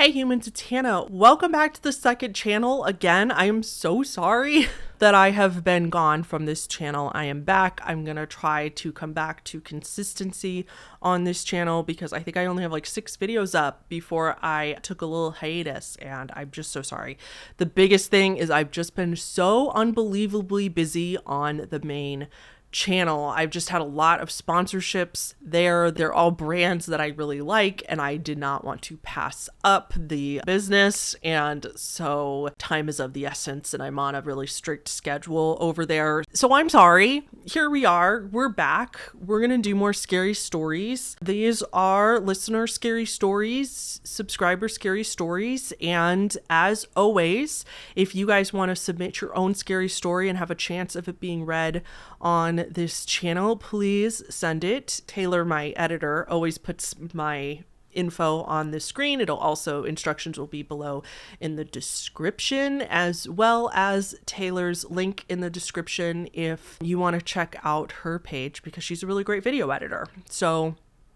Hey humans, it's Hannah. Welcome back to the second channel. Again, I am so sorry that I have been gone from this channel. I am back. I'm gonna try to come back to consistency on this channel because I think I only have like 6 videos up before I took a little hiatus, and I'm just so sorry. The biggest thing is I've just been so unbelievably busy on the main channel. I've just had a lot of sponsorships there. They're all brands that I really like, and I did not want to pass up the business, and so time is of the essence, and I'm on a really strict schedule over there. So I'm sorry. Here we are. We're back. We're gonna do more scary stories. These are listener scary stories, subscriber scary stories, and as always, if you guys want to submit your own scary story and have a chance of it being read on this channel, please send it. Taylor, my editor, always puts my info on the screen. Instructions will be below in the description, as well as Taylor's link in the description if you want to check out her page, because she's a really great video editor. So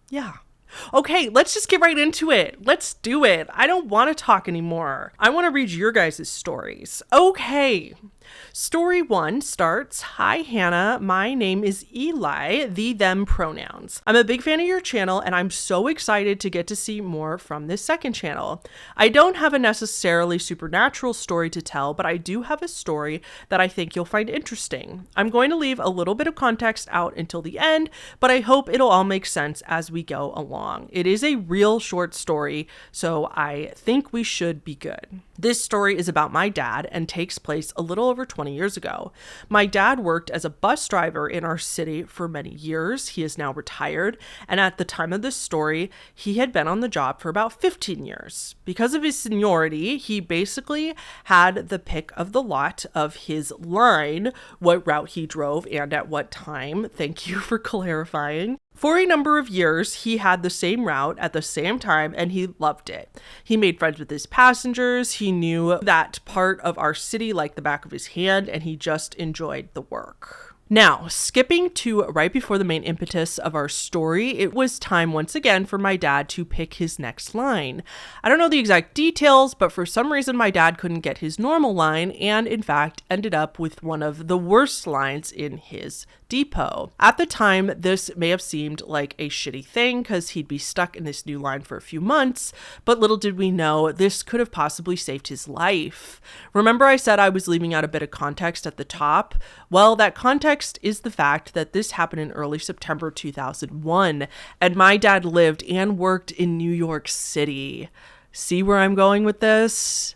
yeah. Okay, let's just get right into it. Let's do it. I don't want to talk anymore. I want to read your guys' stories. Okay. Story 1 starts, "Hi Hannah, my name is Eli, them pronouns. I'm a big fan of your channel and I'm so excited to get to see more from this second channel. I don't have a necessarily supernatural story to tell, but I do have a story that I think you'll find interesting. I'm going to leave a little bit of context out until the end, but I hope it'll all make sense as we go along. It is a real short story, so I think we should be good. This story is about my dad and takes place a little over 20 years ago. My dad worked as a bus driver in our city for many years. He is now retired, and at the time of this story, he had been on the job for about 15 years. Because of his seniority, he basically had the pick of the lot of his line, what route he drove and at what time. Thank you for clarifying. For a number of years, he had the same route at the same time, and he loved it. He made friends with his passengers. He knew that part of our city like the back of his hand, and he just enjoyed the work. Now, skipping to right before the main impetus of our story, it was time once again for my dad to pick his next line. I don't know the exact details, but for some reason my dad couldn't get his normal line and in fact ended up with one of the worst lines in his depot. At the time, this may have seemed like a shitty thing because he'd be stuck in this new line for a few months, but little did we know this could have possibly saved his life. Remember I said I was leaving out a bit of context at the top? Well, that context is the fact that this happened in early September 2001, and my dad lived and worked in New York City. See where I'm going with this?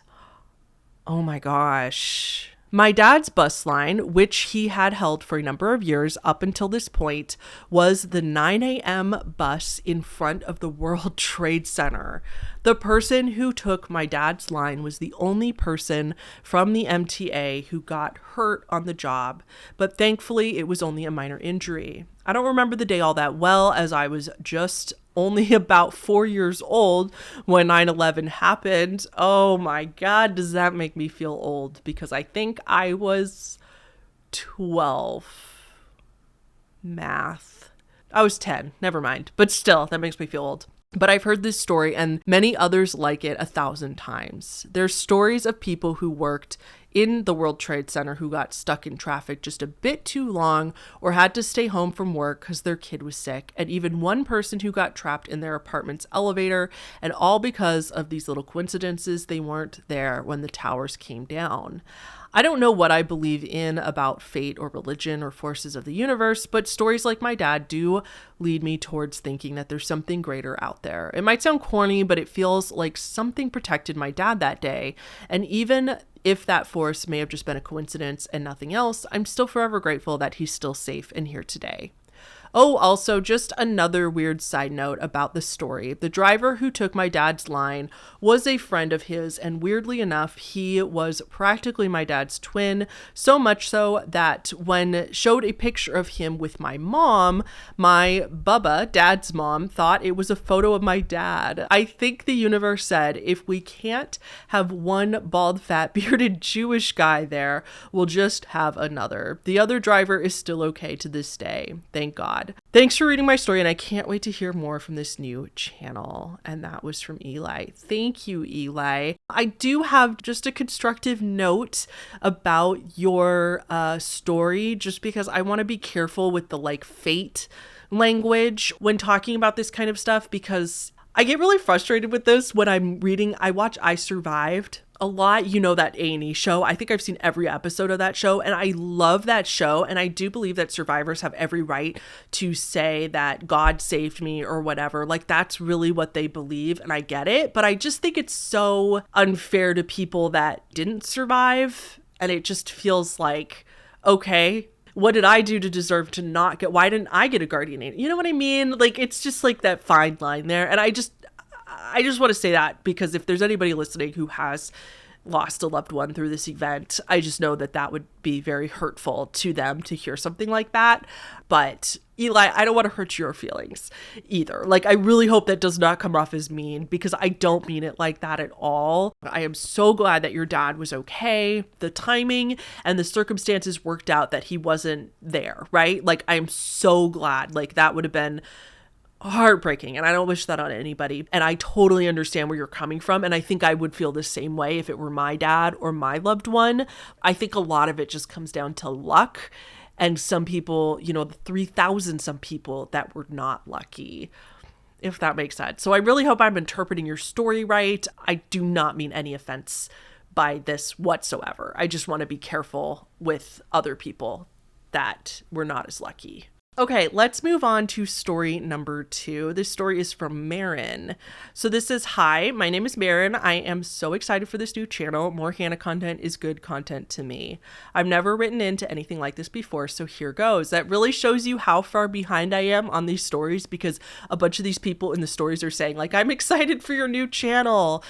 Oh my gosh. My dad's bus line, which he had held for a number of years up until this point, was the 9 a.m. bus in front of the World Trade Center. The person who took my dad's line was the only person from the MTA who got hurt on the job, but thankfully it was only a minor injury. I don't remember the day all that well, as I was just only about 4 years old when 9/11 happened. Oh my God, does that make me feel old? Because I think I was 12. Math. I was 10, never mind. But still, that makes me feel old. But I've heard this story and many others like it 1,000 times. There's stories of people who worked in the World Trade Center who got stuck in traffic just a bit too long or had to stay home from work because their kid was sick, and even one person who got trapped in their apartment's elevator, and all because of these little coincidences. They weren't there when the towers came down. I don't know what I believe in about fate or religion or forces of the universe, but stories like my dad do lead me towards thinking that there's something greater out there. It might sound corny, but it feels like something protected my dad that day. And even if that force may have just been a coincidence and nothing else, I'm still forever grateful that he's still safe and here today. Oh, also, just another weird side note about the story. The driver who took my dad's line was a friend of his, and weirdly enough, he was practically my dad's twin, so much so that when showed a picture of him with my mom, my Bubba, dad's mom, thought it was a photo of my dad. I think the universe said, if we can't have one bald, fat, bearded Jewish guy there, we'll just have another. The other driver is still okay to this day, thank God. Thanks for reading my story, and I can't wait to hear more from this new channel. And that was from Eli. Thank you, Eli. I do have just a constructive note about your story, just because I want to be careful with the like fate language when talking about this kind of stuff, because I get really frustrated with this when I'm reading. I watch I Survived a lot, you know, that A&E show. I think I've seen every episode of that show, and I love that show. And I do believe that survivors have every right to say that God saved me or whatever. Like, that's really what they believe, and I get it. But I just think it's so unfair to people that didn't survive. And it just feels like, okay, what did I do to deserve to not get, why didn't I get a guardian angel? You know what I mean? Like, it's just like that fine line there. And I just want to say that, because if there's anybody listening who has lost a loved one through this event, I just know that that would be very hurtful to them to hear something like that. But Eli, I don't want to hurt your feelings either. Like, I really hope that does not come off as mean, because I don't mean it like that at all. I am so glad that your dad was okay. The timing and the circumstances worked out that he wasn't there, right? Like, I'm so glad. Like, that would have been heartbreaking, and I don't wish that on anybody. And I totally understand where you're coming from, and I think I would feel the same way if it were my dad or my loved one. I think a lot of it just comes down to luck, and some people, you know, the 3,000 some people that were not lucky, if that makes sense. So I really hope I'm interpreting your story right. I do not mean any offense by this whatsoever. I just want to be careful with other people that were not as lucky. Okay, let's move on to story number 2. This story is from Marin. So this is, hi, my name is Marin. I am so excited for this new channel. More Hannah content is good content to me. I've never written into anything like this before, so here goes. That really shows you how far behind I am on these stories, because a bunch of these people in the stories are saying, like, I'm excited for your new channel.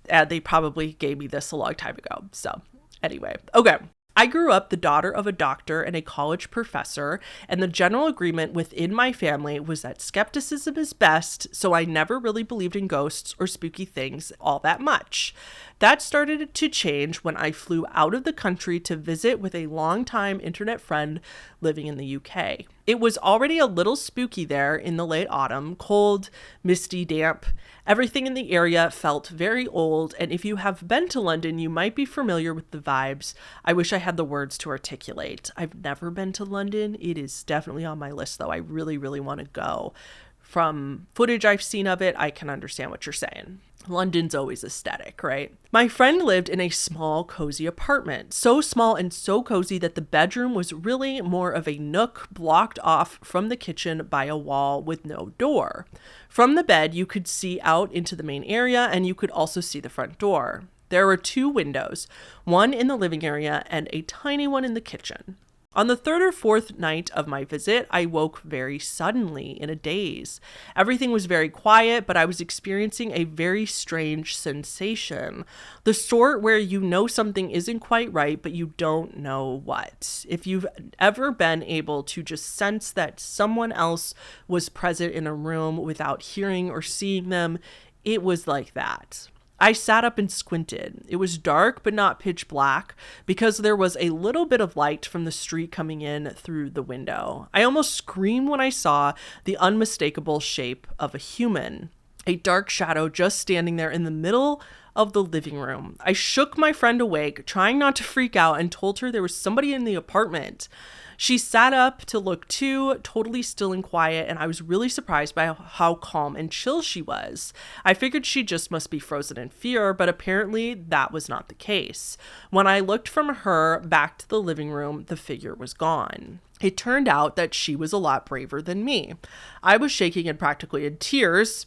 And they probably gave me this a long time ago. So anyway, okay. I grew up the daughter of a doctor and a college professor, and the general agreement within my family was that skepticism is best, so I never really believed in ghosts or spooky things all that much. That started to change when I flew out of the country to visit with a longtime internet friend living in the UK. It was already a little spooky there in the late autumn, cold, misty, damp. Everything in the area felt very old, and if you have been to London, you might be familiar with the vibes. I wish I had the words to articulate. I've never been to London. It is definitely on my list, though. I really, really want to go. From footage I've seen of it, I can understand what you're saying. London's always aesthetic, right? My friend lived in a small, cozy apartment. So small and so cozy that the bedroom was really more of a nook blocked off from the kitchen by a wall with no door. From the bed, you could see out into the main area, and you could also see the front door. There were 2 windows, one in the living area and a tiny one in the kitchen. On the 3rd or 4th night of my visit, I woke very suddenly in a daze. Everything was very quiet, but I was experiencing a very strange sensation. The sort where you know something isn't quite right, but you don't know what. If you've ever been able to just sense that someone else was present in a room without hearing or seeing them, it was like that. I sat up and squinted. It was dark, but not pitch black, because there was a little bit of light from the street coming in through the window. I almost screamed when I saw the unmistakable shape of a human, a dark shadow just standing there in the middle of the living room. I shook my friend awake, trying not to freak out, and told her there was somebody in the apartment. She sat up to look too, totally still and quiet, and I was really surprised by how calm and chill she was. I figured she just must be frozen in fear, but apparently that was not the case. When I looked from her back to the living room, the figure was gone. It turned out that she was a lot braver than me. I was shaking and practically in tears.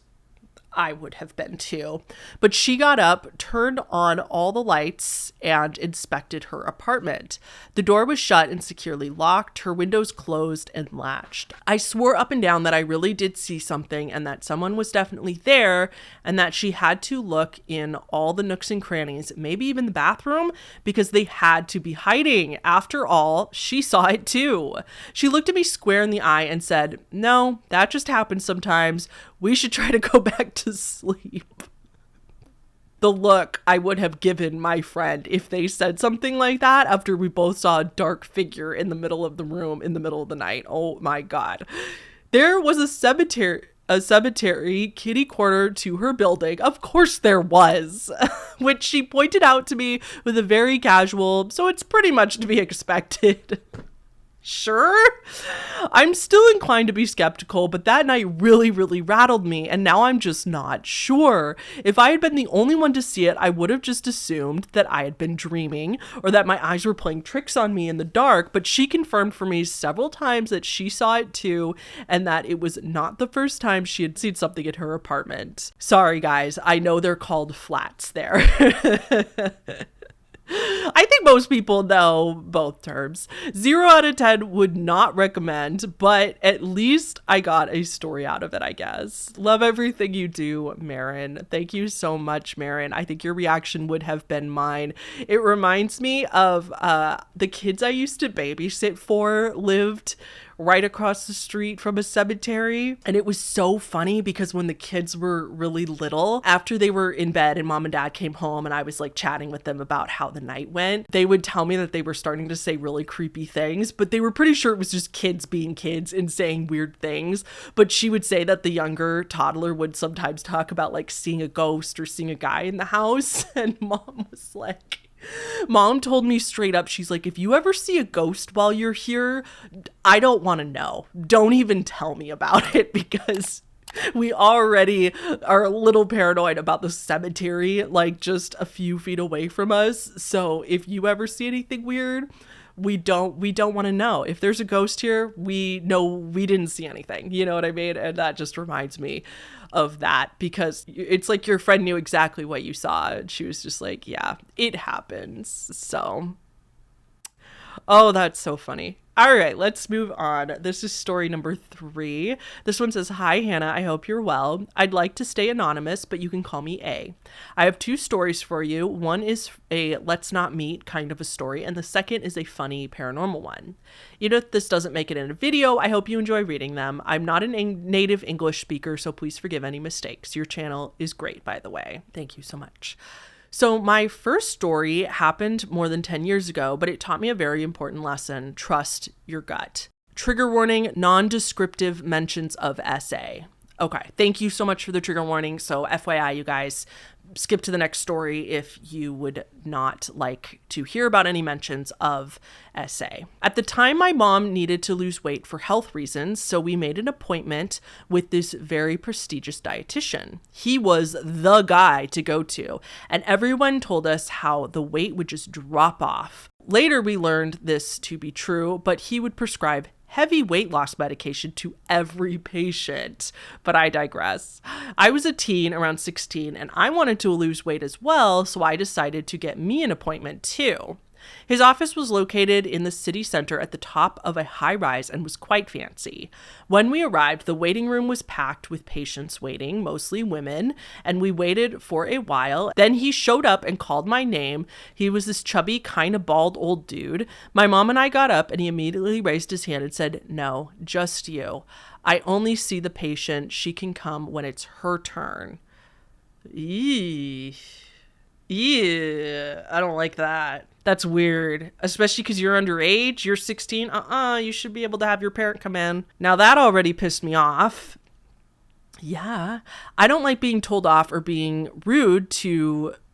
I would have been too. But she got up, turned on all the lights, and inspected her apartment. The door was shut and securely locked, her windows closed and latched. I swore up and down that I really did see something and that someone was definitely there, and that she had to look in all the nooks and crannies, maybe even the bathroom, because they had to be hiding. After all, she saw it too. She looked at me square in the eye and said, "No, that just happens sometimes. We should try to go back to sleep." The look I would have given my friend if they said something like that after we both saw a dark figure in the middle of the room in the middle of the night. Oh my God. There was a cemetery kitty corner to her building. Of course there was, which she pointed out to me with a very casual, so it's pretty much to be expected. Sure. I'm still inclined to be skeptical, but that night really, really rattled me, and now I'm just not sure. If I had been the only one to see it, I would have just assumed that I had been dreaming or that my eyes were playing tricks on me in the dark, but she confirmed for me several times that she saw it too, and that it was not the first time she had seen something in her apartment. Sorry, guys. I know they're called flats there. I think most people know both terms. 0 out of 10 would not recommend, but at least I got a story out of it, I guess. Love everything you do, Marin. Thank you so much, Marin. I think your reaction would have been mine. It reminds me of the kids I used to babysit for lived right across the street from a cemetery. And it was so funny because when the kids were really little, after they were in bed and mom and dad came home and I was like chatting with them about how the night went, they would tell me that they were starting to say really creepy things, but they were pretty sure it was just kids being kids and saying weird things. But she would say that the younger toddler would sometimes talk about like seeing a ghost or seeing a guy in the house. And Mom told me straight up, she's like, if you ever see a ghost while you're here, I don't want to know. Don't even tell me about it, because we already are a little paranoid about the cemetery, like just a few feet away from us. So if you ever see anything weird, we don't want to know. If there's a ghost here, we know we didn't see anything. You know what I mean? And that just reminds me of that, because it's like your friend knew exactly what you saw. And she was just like, yeah, it happens. So, oh, that's so funny. All right, let's move on. This is story number 3. This one says, hi, Hannah. I hope you're well. I'd like to stay anonymous, but you can call me A. I have 2 stories for you. One is a let's not meet kind of a story, and the second is a funny paranormal one. Even if this doesn't make it in a video, I hope you enjoy reading them. I'm not a native English speaker, so please forgive any mistakes. Your channel is great, by the way. Thank you so much. So my first story happened more than 10 years ago, but it taught me a very important lesson. Trust your gut. Trigger warning, non-descriptive mentions of SA. Okay, thank you so much for the trigger warning. So FYI, you guys, skip to the next story if you would not like to hear about any mentions of SA. At the time, my mom needed to lose weight for health reasons, so we made an appointment with this very prestigious dietitian. He was the guy to go to, and everyone told us how the weight would just drop off. Later, we learned this to be true, but he would prescribe heavy weight loss medication to every patient. But I digress. I was a teen, around 16, and I wanted to lose weight as well, so I decided to get me an appointment too. His office was located in the city center at the top of a high rise and was quite fancy. When we arrived, the waiting room was packed with patients waiting, mostly women, and we waited for a while. Then he showed up and called my name. He was this chubby, kind of bald old dude. My mom and I got up and he immediately raised his hand and said, "No, just you. I only see the patient. She can come when it's her turn." Eee. Yeah, I don't like that. That's weird, especially because you're underage. You're 16. You should be able to have your parent come in. Now that already pissed me off. Yeah, I don't like being told off or being rude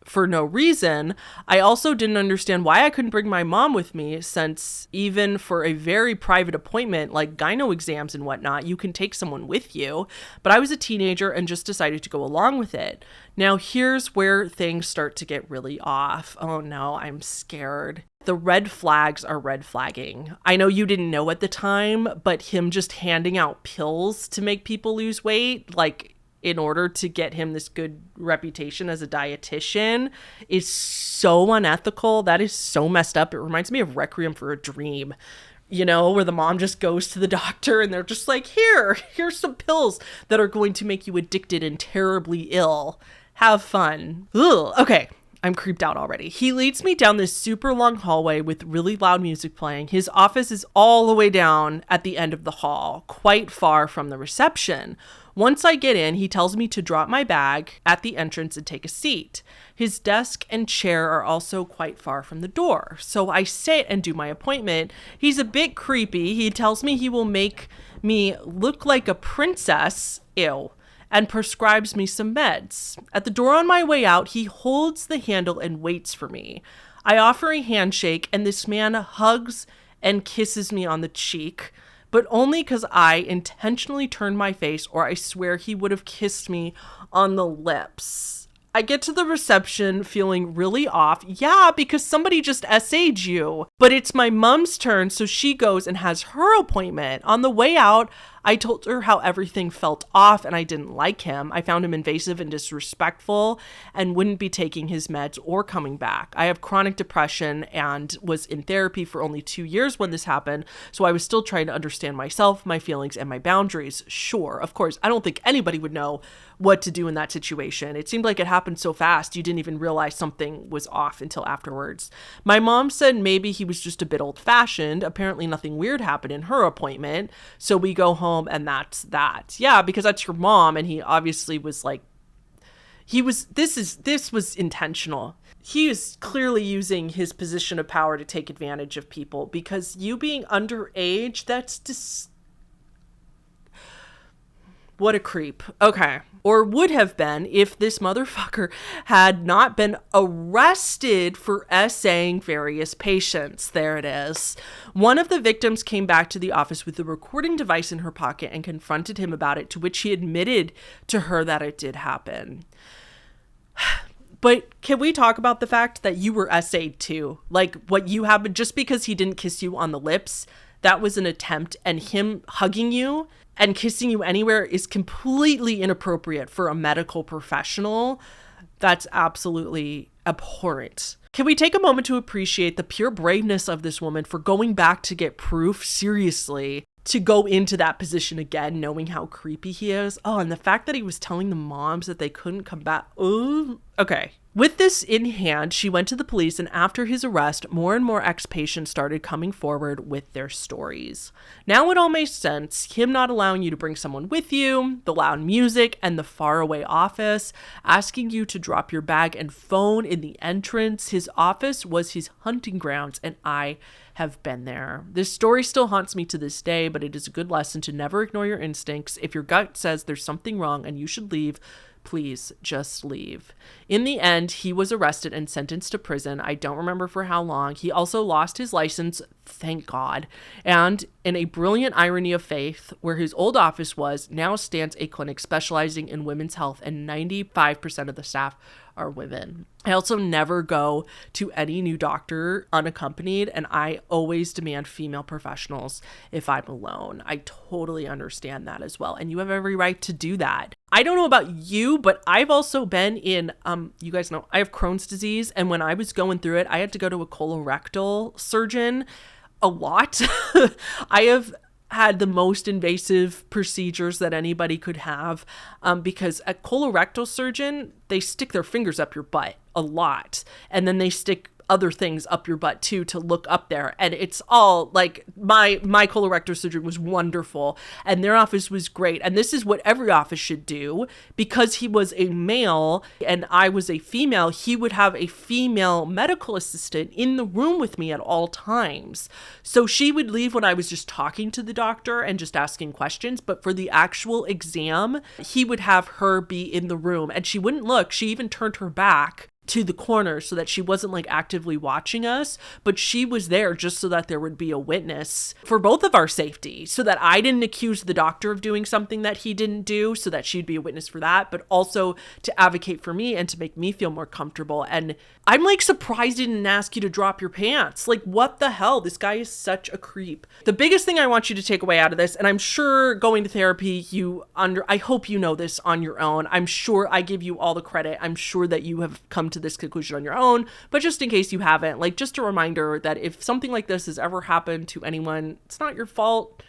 for no reason. I also didn't understand why I couldn't bring my mom with me, since even for a very private appointment like gyno exams and whatnot, you can take someone with you. But I was a teenager and just decided to go along with it. Now here's where things start to get really off. Oh no, I'm scared. The red flags are red flagging. I know you didn't know at the time, but him just handing out pills to make people lose weight, like in order to get him this good reputation as a dietitian, is so unethical. That is so messed up. It reminds me of Requiem for a Dream, you know, where the mom just goes to the doctor and they're just like, here's some pills that are going to make you addicted and terribly ill. Have fun. Ugh. Okay. I'm creeped out already. He leads me down this super long hallway with really loud music playing. His office is all the way down at the end of the hall, quite far from the reception. Once I get in, he tells me to drop my bag at the entrance and take a seat. His desk and chair are also quite far from the door. So I sit and do my appointment. He's a bit creepy. He tells me he will make me look like a princess, ew, and prescribes me some meds. At the door on my way out, he holds the handle and waits for me. I offer a handshake, and this man hugs and kisses me on the cheek, but only because I intentionally turned my face, or I swear he would have kissed me on the lips. I get to the reception feeling really off. Yeah, because somebody just SA'd you. But it's my mom's turn, so she goes and has her appointment. On the way out, I told her how everything felt off and I didn't like him. I found him invasive and disrespectful and wouldn't be taking his meds or coming back. I have chronic depression and was in therapy for only 2 years when this happened, so I was still trying to understand myself, my feelings, and my boundaries. Sure, of course, I don't think anybody would know what to do in that situation. It seemed like it happened so fast you didn't even realize something was off until afterwards. My mom said maybe he was just a bit old-fashioned. Apparently nothing weird happened in her appointment, so we go home and that's that. Yeah, because that's your mom, and he obviously was like, this was intentional. He is clearly using his position of power to take advantage of people, because you being underage, that's what a creep. Okay. Or would have been if this motherfucker had not been arrested for essaying various patients. There it is. One of the victims came back to the office with the recording device in her pocket and confronted him about it, to which he admitted to her that it did happen. But can we talk about the fact that you were essayed too? Like, what you happened, just because he didn't kiss you on the lips, that was an attempt, and him hugging you and kissing you anywhere is completely inappropriate for a medical professional. That's absolutely abhorrent. Can we take a moment to appreciate the pure braveness of this woman for going back to get proof? Seriously, to go into that position again, knowing how creepy he is. Oh, and the fact that he was telling the moms that they couldn't come back. Oh, okay. With this in hand, she went to the police, and after his arrest, more and more ex-patients started coming forward with their stories. Now it all makes sense. Him not allowing you to bring someone with you, the loud music, and the faraway office, asking you to drop your bag and phone in the entrance. His office was his hunting grounds, and I have been there. This story still haunts me to this day, but it is a good lesson to never ignore your instincts. If your gut says there's something wrong and you should leave, please just leave. In the end, he was arrested and sentenced to prison. I don't remember for how long. He also lost his license, thank God. And in a brilliant irony of fate, where his old office was, now stands a clinic specializing in women's health, and 95% of the staff are women. I also never go to any new doctor unaccompanied, and I always demand female professionals if I'm alone. I totally understand that as well, and you have every right to do that. I don't know about you, but I've also been in, you guys know, I have Crohn's disease, and when I was going through it, I had to go to a colorectal surgeon a lot. I have had the most invasive procedures that anybody could have, because a colorectal surgeon, they stick their fingers up your butt a lot, and then they stick other things up your butt too to look up there, and it's all like, my colorectal surgeon was wonderful and their office was great, and this is what every office should do. Because he was a male and I was a female, he would have a female medical assistant in the room with me at all times, so she would leave when I was just talking to the doctor and just asking questions, but for the actual exam he would have her be in the room, and she wouldn't look. She even turned her back to the corner so that she wasn't like actively watching us, but she was there just so that there would be a witness for both of our safety, so that I didn't accuse the doctor of doing something that he didn't do, so that she'd be a witness for that, but also to advocate for me and to make me feel more comfortable. And I'm like surprised he didn't ask you to drop your pants. Like, what the hell? This guy is such a creep. The biggest thing I want you to take away out of this, and I'm sure going to therapy, I hope you know this on your own. I'm sure I give you all the credit. I'm sure that you have come to this conclusion on your own, but just in case you haven't, like, just a reminder that if something like this has ever happened to anyone, it's not your fault.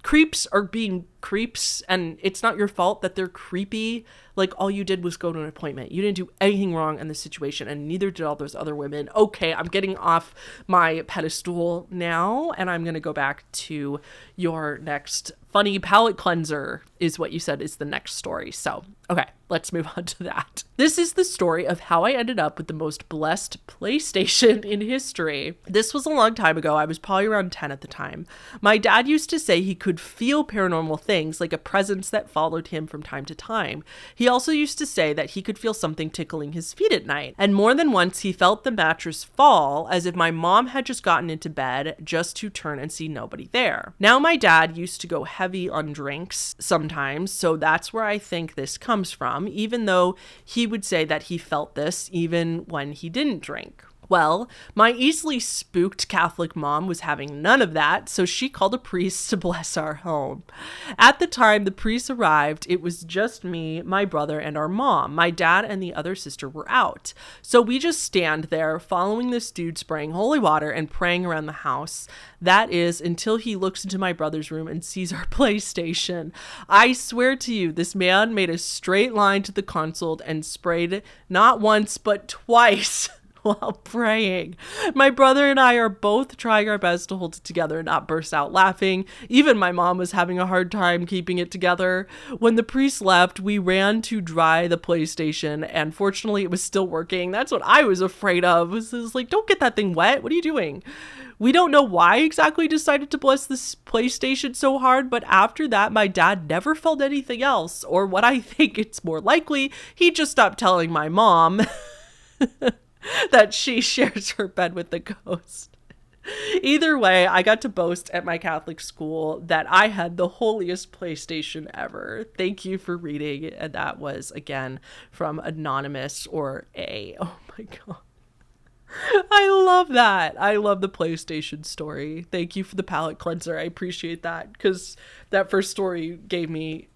Creeps are being creeps, and it's not your fault that they're creepy. Like, all you did was go to an appointment. You didn't do anything wrong in this situation, and neither did all those other women. Okay, I'm getting off my pedestal now, and I'm going to go back to your next funny palate cleanser, is what you said is the next story. So, okay, let's move on to that. This is the story of how I ended up with the most blessed PlayStation in history. This was a long time ago. I was probably around 10 at the time. My dad used to say he could feel paranormal things, like a presence that followed him from time to time. He also used to say that he could feel something tickling his feet at night. And more than once, he felt the mattress fall, as if my mom had just gotten into bed just to turn and see nobody there. Now, my dad used to go heavy on drinks sometimes, so that's where I think this comes from, even though he would say that he felt this even when he didn't drink. Well, my easily spooked Catholic mom was having none of that, so she called a priest to bless our home. At the time the priest arrived, it was just me, my brother, and our mom. My dad and the other sister were out. So we just stand there following this dude spraying holy water and praying around the house. That is, until he looks into my brother's room and sees our PlayStation. I swear to you, this man made a straight line to the console and sprayed not once, but twice while praying. My brother and I are both trying our best to hold it together and not burst out laughing. Even my mom was having a hard time keeping it together. When the priest left, we ran to dry the PlayStation, and fortunately it was still working. That's what I was afraid of. It was like, don't get that thing wet. What are you doing? We don't know why exactly he decided to bless this PlayStation so hard, but after that, my dad never felt anything else, or what I think it's more likely, he just stopped telling my mom that she shares her bed with the ghost. Either way, I got to boast at my Catholic school that I had the holiest PlayStation ever. Thank you for reading. And that was, again, from Anonymous or A. Oh my God. I love that. I love the PlayStation story. Thank you for the palate cleanser. I appreciate that, because that first story gave me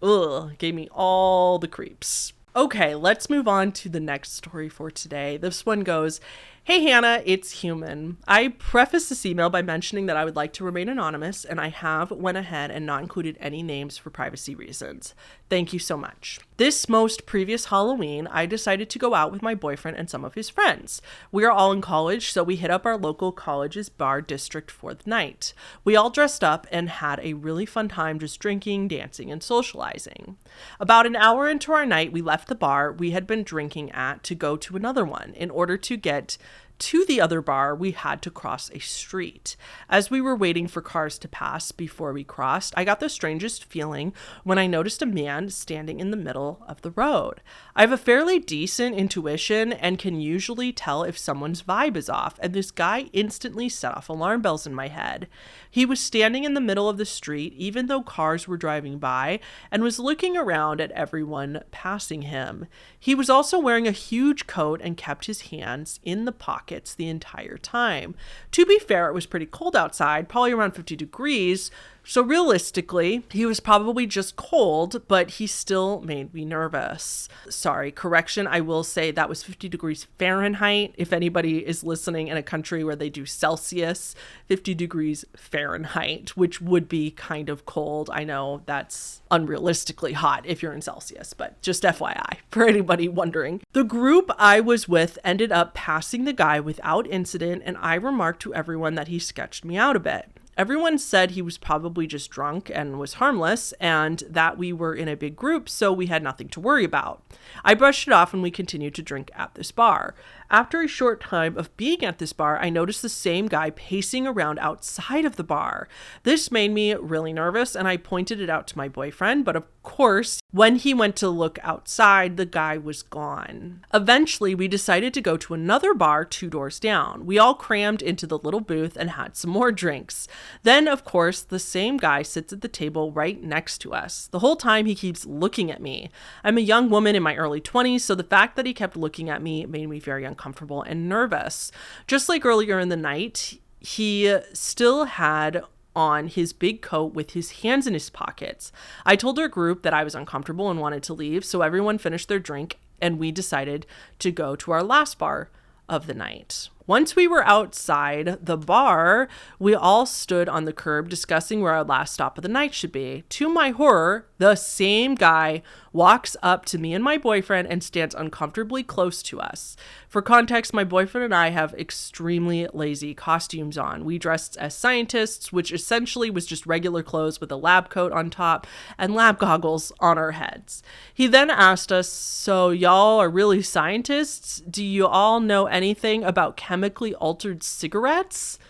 all the creeps. Okay, let's move on to the next story for today. This one goes, "Hey Hannah, it's Human. I preface this email by mentioning that I would like to remain anonymous, and I have went ahead and not included any names for privacy reasons. Thank you so much. This most previous Halloween, I decided to go out with my boyfriend and some of his friends. We are all in college, so we hit up our local college's bar district for the night. We all dressed up and had a really fun time just drinking, dancing, and socializing. About an hour into our night, we left the bar we had been drinking at to go to another one. In order to get to the other bar, we had to cross a street. As we were waiting for cars to pass before we crossed, I got the strangest feeling when I noticed a man standing in the middle of the road. I have a fairly decent intuition and can usually tell if someone's vibe is off, and this guy instantly set off alarm bells in my head. He was standing in the middle of the street, even though cars were driving by, and was looking around at everyone passing him. He was also wearing a huge coat and kept his hands in the pockets the entire time. To be fair, it was pretty cold outside, probably around 50 degrees, so realistically, he was probably just cold, but he still made me nervous. Sorry, correction, I will say that was 50 degrees Fahrenheit. If anybody is listening in a country where they do Celsius, 50 degrees Fahrenheit, which would be kind of cold. I know that's unrealistically hot if you're in Celsius, but just FYI for anybody wondering. The group I was with ended up passing the guy without incident, and I remarked to everyone that he sketched me out a bit. Everyone said he was probably just drunk and was harmless, and that we were in a big group, so we had nothing to worry about. I brushed it off and we continued to drink at this bar. After a short time of being at this bar, I noticed the same guy pacing around outside of the bar. This made me really nervous, and I pointed it out to my boyfriend, but of course, when he went to look outside, the guy was gone. Eventually, we decided to go to another bar 2 doors down. We all crammed into the little booth and had some more drinks. Then, of course, the same guy sits at the table right next to us. The whole time he keeps looking at me. I'm a young woman in my early 20s, so the fact that he kept looking at me made me very uncomfortable and nervous. Just like earlier in the night, he still had on his big coat with his hands in his pockets. I told our group that I was uncomfortable and wanted to leave, so everyone finished their drink and we decided to go to our last bar of the night. Once we were outside the bar, we all stood on the curb discussing where our last stop of the night should be. To my horror, the same guy walks up to me and my boyfriend and stands uncomfortably close to us. For context, my boyfriend and I have extremely lazy costumes on. We dressed as scientists, which essentially was just regular clothes with a lab coat on top and lab goggles on our heads. He then asked us, so y'all are really scientists? Do you all know anything about chemically altered cigarettes?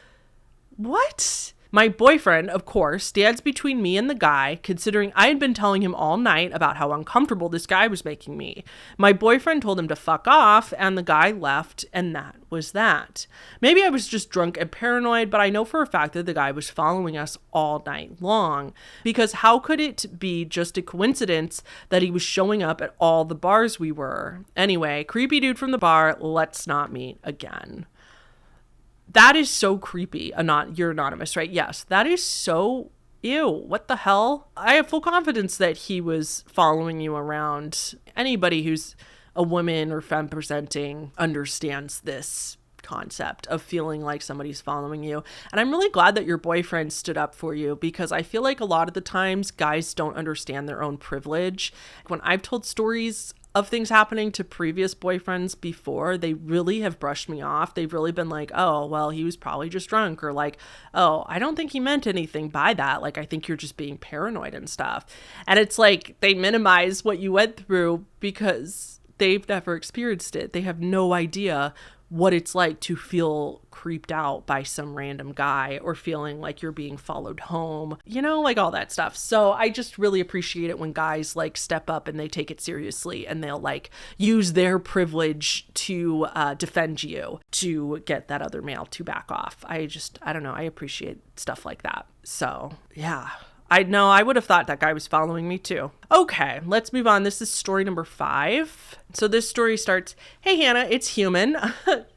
What? My boyfriend, of course, stands between me and the guy, considering I had been telling him all night about how uncomfortable this guy was making me. My boyfriend told him to fuck off, and the guy left, and that was that. Maybe I was just drunk and paranoid, but I know for a fact that the guy was following us all night long. Because how could it be just a coincidence that he was showing up at all the bars we were? Anyway, creepy dude from the bar, let's not meet again. That is so creepy. You're anonymous, right? Yes, that is so, ew, what the hell? I have full confidence that he was following you around. Anybody who's a woman or femme presenting understands this concept of feeling like somebody's following you. And I'm really glad that your boyfriend stood up for you, because I feel like a lot of the times guys don't understand their own privilege. When I've told stories of things happening to previous boyfriends before, they really have brushed me off. They've really been like, oh, well, he was probably just drunk, or like, oh, I don't think he meant anything by that. Like, I think you're just being paranoid and stuff. And it's like they minimize what you went through because they've never experienced it. They have no idea what it's like to feel creeped out by some random guy, or feeling like you're being followed home, like all that stuff. So I just really appreciate it when guys like step up and they take it seriously, and they'll like use their privilege to defend you, to get that other male to back off. I don't know. I appreciate stuff like that. So yeah. I know I would have thought that guy was following me too. Okay, let's move on. This is story number 5. So this story starts, hey Hannah, it's human.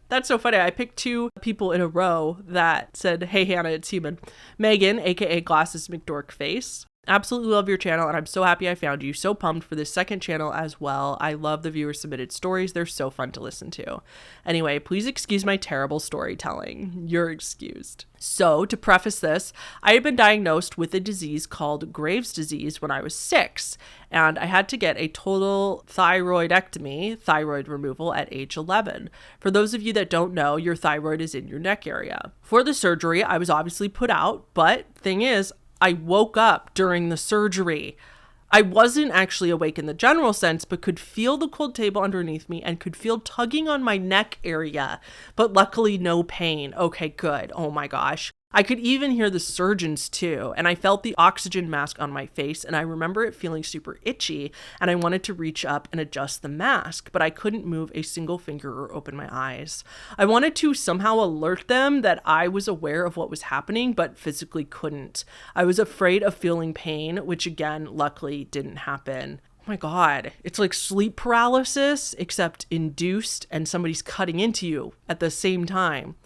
That's so funny. I picked 2 people in a row that said, hey Hannah, it's human. Megan, aka Glasses McDorkface. Absolutely love your channel, and I'm so happy I found you. So pumped for this second channel as well. I love the viewer submitted stories. They're so fun to listen to. Anyway, please excuse my terrible storytelling. You're excused. So to preface this, I had been diagnosed with a disease called Graves' disease when I was 6, and I had to get a total thyroidectomy, thyroid removal, at age 11. For those of you that don't know, your thyroid is in your neck area. For the surgery, I was obviously put out, but thing is, I woke up during the surgery. I wasn't actually awake in the general sense, but could feel the cold table underneath me and could feel tugging on my neck area, but luckily no pain. Okay, good. Oh my gosh. I could even hear the surgeons too, and I felt the oxygen mask on my face, and I remember it feeling super itchy, and I wanted to reach up and adjust the mask, but I couldn't move a single finger or open my eyes. I wanted to somehow alert them that I was aware of what was happening, but physically couldn't. I was afraid of feeling pain, which again, luckily didn't happen. Oh my God, it's like sleep paralysis, except induced, and somebody's cutting into you at the same time.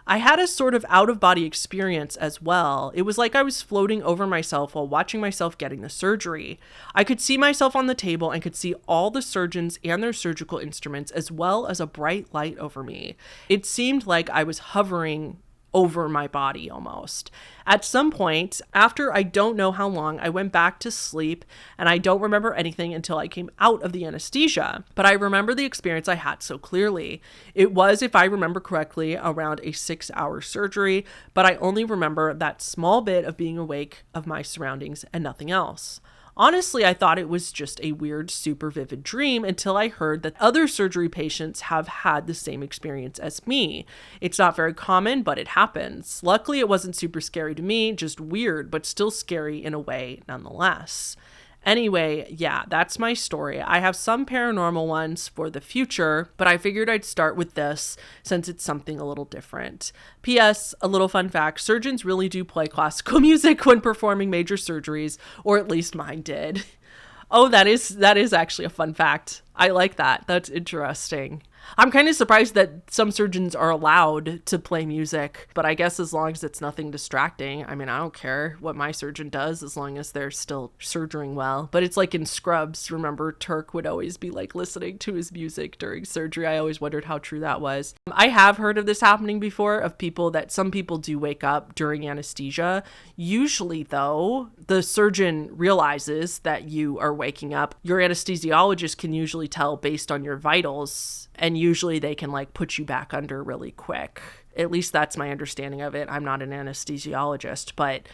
I had a sort of out-of-body experience as well. It was like I was floating over myself while watching myself getting the surgery. I could see myself on the table and could see all the surgeons and their surgical instruments, as well as a bright light over me. It seemed like I was hovering over my body almost. At some point, after I don't know how long, I went back to sleep, and I don't remember anything until I came out of the anesthesia. But I remember the experience I had so clearly. It was, if I remember correctly, around a 6-hour surgery, but I only remember that small bit of being awake of my surroundings and nothing else. Honestly, I thought it was just a weird, super vivid dream until I heard that other surgery patients have had the same experience as me. It's not very common, but it happens. Luckily, it wasn't super scary to me, just weird, but still scary in a way nonetheless. Anyway, yeah, that's my story. I have some paranormal ones for the future, but I figured I'd start with this since it's something a little different. P.S. A little fun fact, surgeons really do play classical music when performing major surgeries, or at least mine did. Oh, that is actually a fun fact. I like that. That's interesting. I'm kind of surprised that some surgeons are allowed to play music, but I guess as long as it's nothing distracting. I mean, I don't care what my surgeon does as long as they're still surgerying well. But it's like in Scrubs, remember Turk would always be like listening to his music during surgery. I always wondered how true that was. I have heard of this happening before, of people that some people do wake up during anesthesia. Usually though, the surgeon realizes that you are waking up. Your anesthesiologist can usually tell based on your vitals, and usually they can like put you back under really quick. At least that's my understanding of it. I'm not an anesthesiologist, but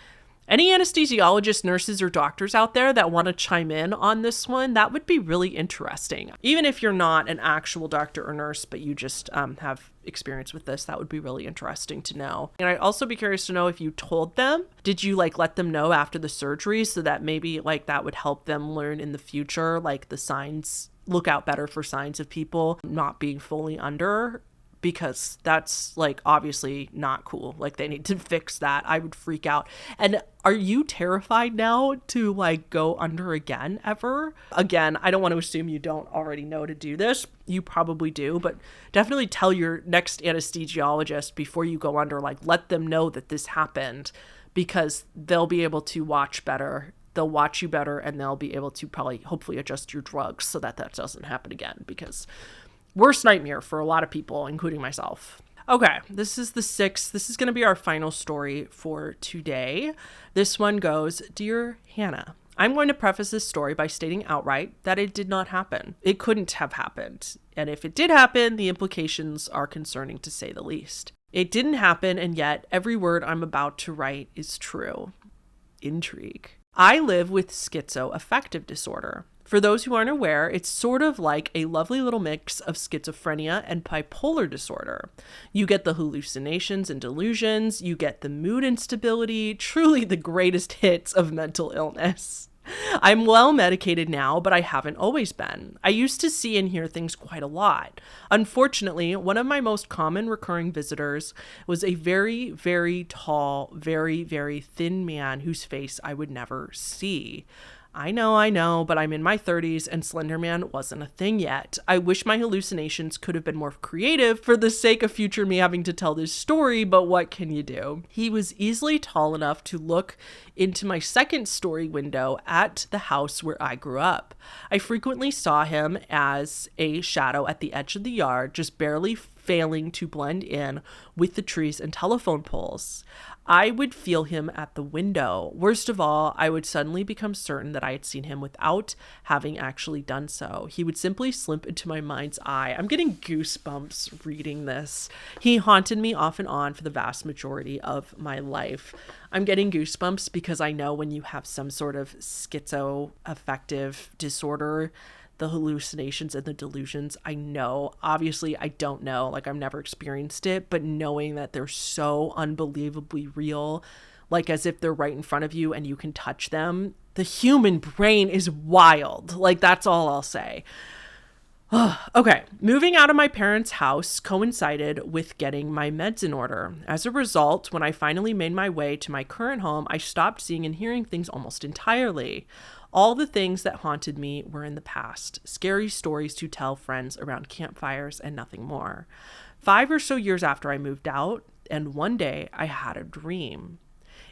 any anesthesiologists, nurses, or doctors out there that want to chime in on this one, that would be really interesting. Even if you're not an actual doctor or nurse, but you just have experience with this, that would be really interesting to know. And I'd also be curious to know if you told them. Did you like let them know after the surgery so that maybe like that would help them learn in the future, like the signs, look out better for signs of people not being fully under? Because that's like obviously not cool. Like they need to fix that. I would freak out. And are you terrified now to like go under again ever? Again, I don't want to assume you don't already know to do this. You probably do, but definitely tell your next anesthesiologist before you go under, like let them know that this happened, because they'll be able to watch better. They'll watch you better, and they'll be able to probably hopefully adjust your drugs so that that doesn't happen again, because worst nightmare for a lot of people, including myself. Okay, this is the 6th. This is going to be our final story for today. This one goes, Dear Hannah, I'm going to preface this story by stating outright that it did not happen. It couldn't have happened. And if it did happen, the implications are concerning to say the least. It didn't happen, and yet every word I'm about to write is true. Intrigue. I live with schizoaffective disorder. For those who aren't aware, it's sort of like a lovely little mix of schizophrenia and bipolar disorder. You get the hallucinations and delusions, you get the mood instability, truly the greatest hits of mental illness. I'm well medicated now, but I haven't always been. I used to see and hear things quite a lot. Unfortunately, one of my most common recurring visitors was a very, very tall, very, very thin man whose face I would never see. I know, but I'm in my 30s and Slenderman wasn't a thing yet. I wish my hallucinations could have been more creative for the sake of future me having to tell this story, but what can you do? He was easily tall enough to look into my second story window at the house where I grew up. I frequently saw him as a shadow at the edge of the yard, just barely failing to blend in with the trees and telephone poles. I would feel him at the window. Worst of all, I would suddenly become certain that I had seen him without having actually done so. He would simply slip into my mind's eye. I'm getting goosebumps reading this. He haunted me off and on for the vast majority of my life. I'm getting goosebumps because I know when you have some sort of schizoaffective disorder, the hallucinations and the delusions, I know, obviously I don't know, like I've never experienced it, but knowing that they're so unbelievably real, like as if they're right in front of you and you can touch them, the human brain is wild. Like that's all I'll say. Okay, moving out of my parents' house coincided with getting my meds in order. As a result, when I finally made my way to my current home, I stopped seeing and hearing things almost entirely. All the things that haunted me were in the past, scary stories to tell friends around campfires and nothing more. 5 or so years after I moved out, and one day I had a dream.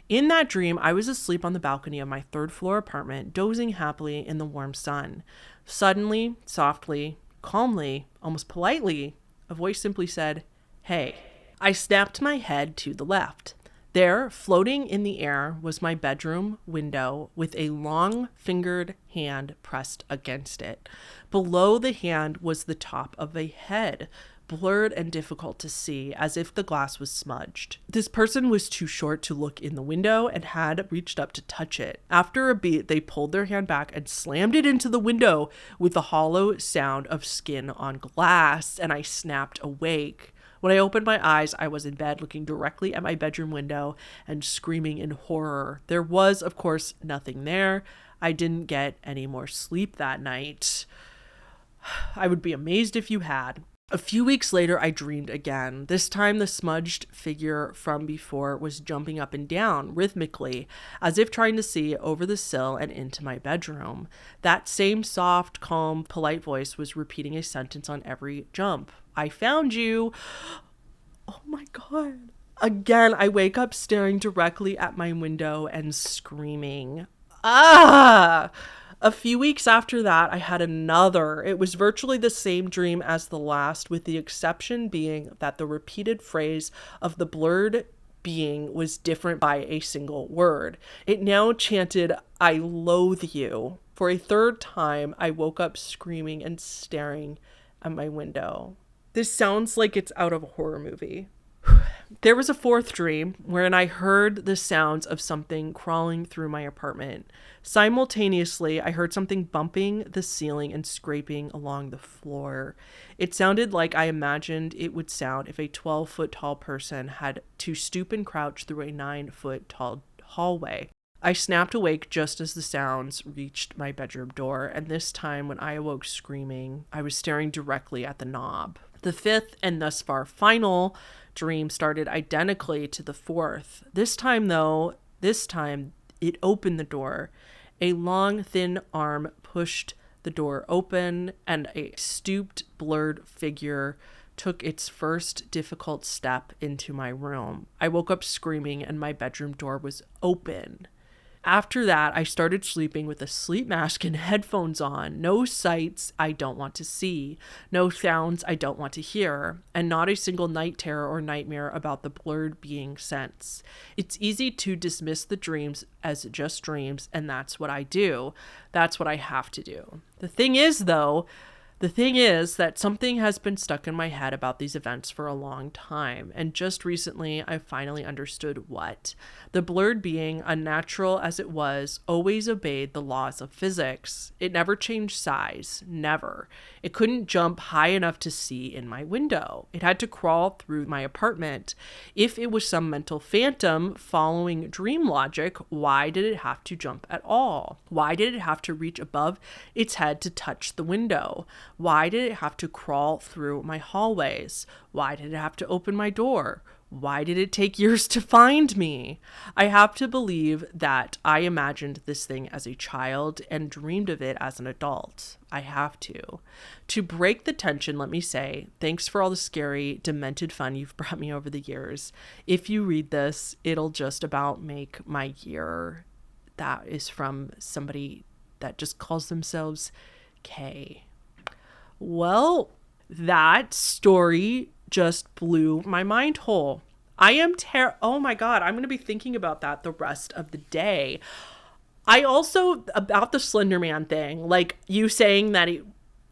In that dream, I was asleep on the balcony of my 3rd floor apartment, dozing happily in the warm sun. Suddenly, softly, calmly, almost politely, a voice simply said, "Hey." I snapped my head to the left. There, floating in the air, was my bedroom window with a long-fingered hand pressed against it. Below the hand was the top of a head, blurred and difficult to see, as if the glass was smudged. This person was too short to look in the window and had reached up to touch it. After a beat, they pulled their hand back and slammed it into the window with the hollow sound of skin on glass, and I snapped awake. When I opened my eyes, I was in bed looking directly at my bedroom window and screaming in horror. There was, of course, nothing there. I didn't get any more sleep that night. I would be amazed if you had. A few weeks later, I dreamed again. This time, the smudged figure from before was jumping up and down rhythmically, as if trying to see over the sill and into my bedroom. That same soft, calm, polite voice was repeating a sentence on every jump. I found you. Oh my God. Again, I wake up staring directly at my window and screaming. Ah! A few weeks after that, I had another. It was virtually the same dream as the last, with the exception being that the repeated phrase of the blurred being was different by a single word. It now chanted, "I loathe you." For a third time, I woke up screaming and staring at my window. This sounds like it's out of a horror movie. There was a fourth dream wherein I heard the sounds of something crawling through my apartment. Simultaneously, I heard something bumping the ceiling and scraping along the floor. It sounded like I imagined it would sound if a 12-foot tall person had to stoop and crouch through a 9-foot tall hallway. I snapped awake just as the sounds reached my bedroom door, and this time when I awoke screaming, I was staring directly at the knob. The fifth and thus far final dream started identically to the fourth. This time it opened the door. A long, thin arm pushed the door open, and a stooped, blurred figure took its first difficult step into my room. I woke up screaming, and my bedroom door was open. After that, I started sleeping with a sleep mask and headphones on. No sights I don't want to see. No sounds I don't want to hear. And not a single night terror or nightmare about the blurred being sense. It's easy to dismiss the dreams as just dreams, and that's what I do. That's what I have to do. The thing is that something has been stuck in my head about these events for a long time, and just recently I finally understood what. The blurred being, unnatural as it was, always obeyed the laws of physics. It never changed size, never. It couldn't jump high enough to see in my window. It had to crawl through my apartment. If it was some mental phantom following dream logic, why did it have to jump at all? Why did it have to reach above its head to touch the window? Why did it have to crawl through my hallways? Why did it have to open my door? Why did it take years to find me? I have to believe that I imagined this thing as a child and dreamed of it as an adult. I have to. To break the tension, let me say, thanks for all the scary, demented fun you've brought me over the years. If you read this, it'll just about make my year. That is from somebody that just calls themselves K. Well, that story just blew my mind whole. Oh my God, I'm going to be thinking about that the rest of the day. I also, about the Slenderman thing, like you saying that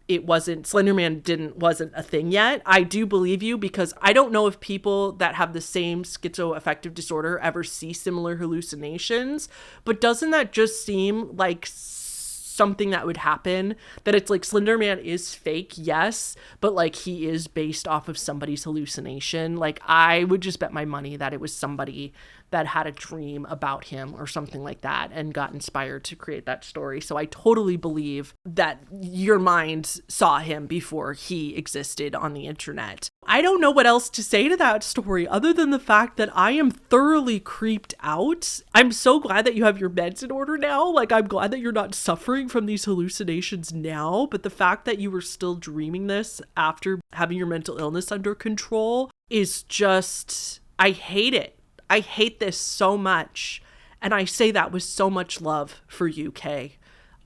Slenderman wasn't a thing yet. I do believe you, because I don't know if people that have the same schizoaffective disorder ever see similar hallucinations, but doesn't that just seem like something that would happen? That it's like Slenderman is fake, yes, but like he is based off of somebody's hallucination. Like I would just bet my money that it was somebody that had a dream about him or something like that and got inspired to create that story. So I totally believe that your mind saw him before he existed on the internet. I don't know what else to say to that story other than the fact that I am thoroughly creeped out. I'm so glad that you have your meds in order now. Like, I'm glad that you're not suffering from these hallucinations now, but the fact that you were still dreaming this after having your mental illness under control is just, I hate it. I hate this so much. And I say that with so much love for you, Kay.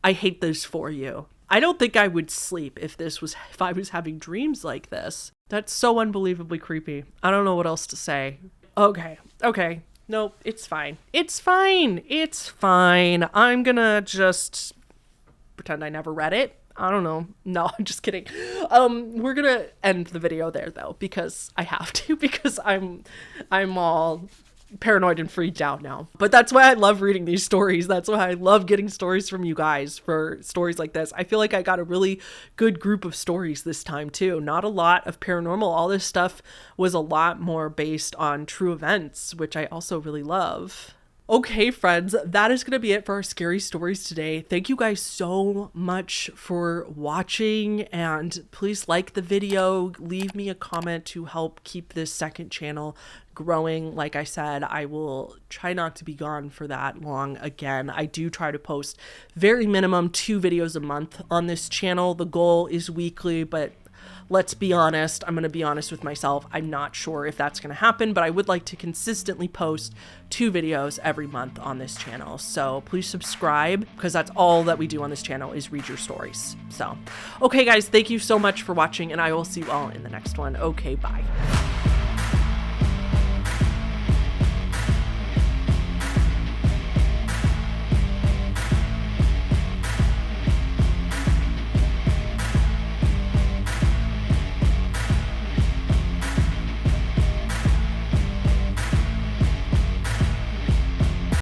I hate this for you. I don't think I would sleep if I was having dreams like this. That's so unbelievably creepy. I don't know what else to say. Okay. Nope, it's fine. It's fine. I'm gonna just pretend I never read it. I don't know. No, I'm just kidding. We're gonna end the video there though, because I have to, because I'm all paranoid and freaked out now. But that's why I love reading these stories. That's why I love getting stories from you guys for stories like this. I feel like I got a really good group of stories this time too. Not a lot of paranormal. All this stuff was a lot more based on true events, which I also really love. Okay, friends, that is going to be it for our scary stories today. Thank you guys so much for watching, and please like the video, leave me a comment to help keep this second channel growing. Like I said, I will try not to be gone for that long again. I do try to post very minimum 2 videos a month on this channel. The goal is weekly, but let's be honest. I'm going to be honest with myself. I'm not sure if that's going to happen, but I would like to consistently post 2 videos every month on this channel. So please subscribe, because that's all that we do on this channel is read your stories. So, okay guys, thank you so much for watching, and I will see you all in the next one. Okay, bye.